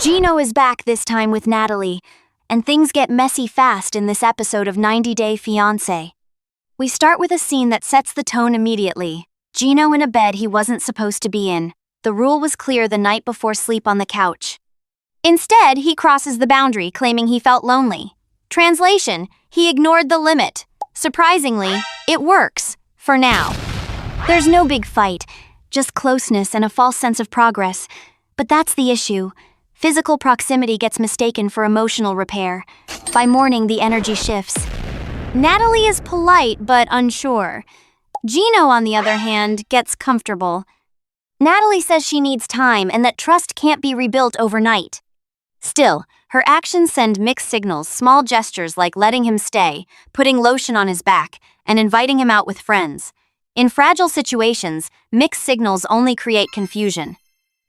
Gino is back this time with Natalie, and things get messy fast in this episode of 90 Day Fiance. We start with a scene that sets the tone immediately. Gino in a bed he wasn't supposed to be in. The rule was clear the night before sleep on the couch. Instead, he crosses the boundary, claiming he felt lonely. Translation, he ignored the limit. Surprisingly, it works, for now. There's no big fight, just closeness and a false sense of progress. But that's the issue. Physical proximity gets mistaken for emotional repair. By morning, the energy shifts. Natalie is polite but unsure. Gino, on the other hand, gets comfortable. Natalie says she needs time and that trust can't be rebuilt overnight. Still, her actions send mixed signals, small gestures like letting him stay, putting lotion on his back, and inviting him out with friends. In fragile situations, mixed signals only create confusion.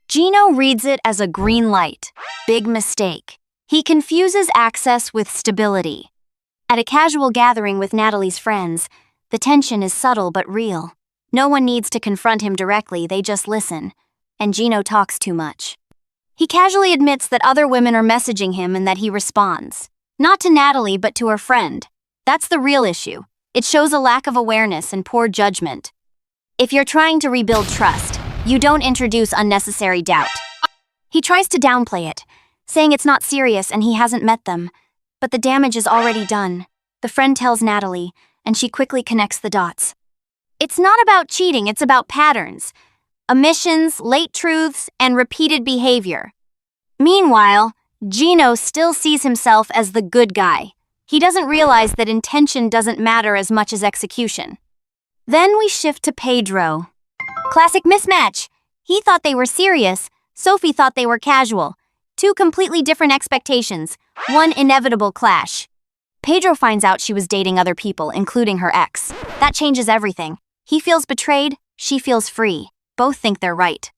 Gino reads it as a green light. Big mistake. He confuses access with stability. At a casual gathering with Natalie's friends, the tension is subtle but real. No one needs to confront him directly, they just listen. And Gino talks too much. He casually admits that other women are messaging him and that he responds. Not to Natalie, but to her friend. That's the real issue. It shows a lack of awareness and poor judgment. If you're trying to rebuild trust, you don't introduce unnecessary doubt. He tries to downplay it, saying it's not serious and he hasn't met them. But the damage is already done. The friend tells Natalie, and she quickly connects the dots. It's not about cheating, it's about patterns. Omissions, late truths, and repeated behavior. Meanwhile, Gino still sees himself as the good guy. He doesn't realize that intention doesn't matter as much as execution. Then we shift to Pedro. Classic mismatch. He thought they were serious. Sophie thought they were casual. Two completely different expectations. One inevitable clash. Pedro finds out she was dating other people, including her ex. That changes everything. He feels betrayed. She feels free. Both think they're right.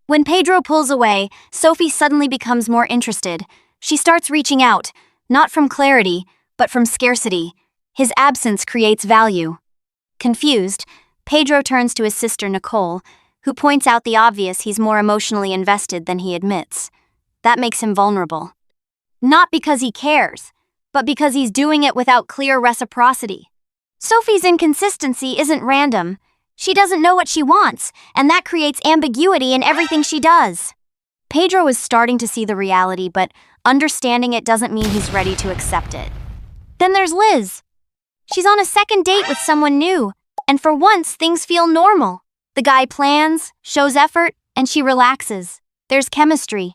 When Pedro pulls away, Sophie suddenly becomes more interested. She starts reaching out, not from clarity, but from scarcity. His absence creates value. Confused, Pedro turns to his sister Nicole, who points out the obvious: he's more emotionally invested than he admits. That makes him vulnerable. Not because he cares, but because he's doing it without clear reciprocity. Sophie's inconsistency isn't random. She doesn't know what she wants, and that creates ambiguity in everything she does. Pedro is starting to see the reality, but understanding it doesn't mean he's ready to accept it. Then there's Liz. She's on a second date with someone new, and for once things feel normal. The guy plans, shows effort, and she relaxes. There's chemistry.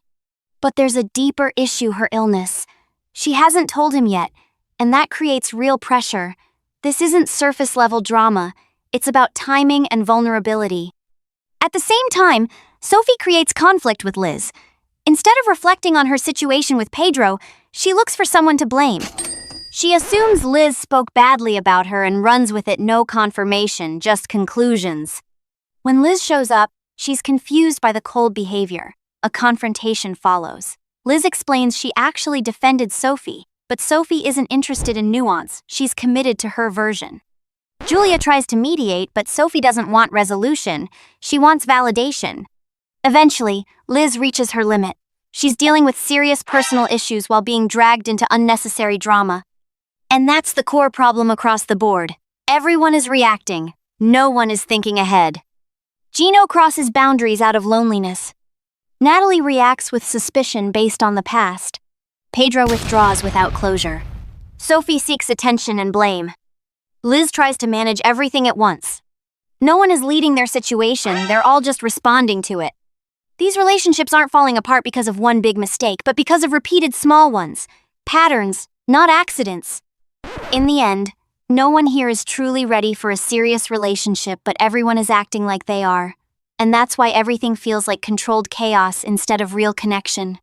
But there's a deeper issue: her illness. She hasn't told him yet, and that creates real pressure. This isn't surface-level drama. It's about timing and vulnerability. At the same time, Sophie creates conflict with Liz. Instead of reflecting on her situation with Pedro, she looks for someone to blame. She assumes Liz spoke badly about her and runs with it, no confirmation, just conclusions. When Liz shows up, she's confused by the cold behavior. A confrontation follows. Liz explains she actually defended Sophie, but Sophie isn't interested in nuance. She's committed to her version. Julia tries to mediate, but Sophie doesn't want resolution. She wants validation. Eventually, Liz reaches her limit. She's dealing with serious personal issues while being dragged into unnecessary drama. And that's the core problem across the board. Everyone is reacting. No one is thinking ahead. Gino crosses boundaries out of loneliness. Natalie reacts with suspicion based on the past. Pedro withdraws without closure. Sophie seeks attention and blame. Liz tries to manage everything at once. No one is leading their situation, they're all just responding to it. These relationships aren't falling apart because of one big mistake, but because of repeated small ones. Patterns, not accidents. In the end, no one here is truly ready for a serious relationship, but everyone is acting like they are. And that's why everything feels like controlled chaos instead of real connection.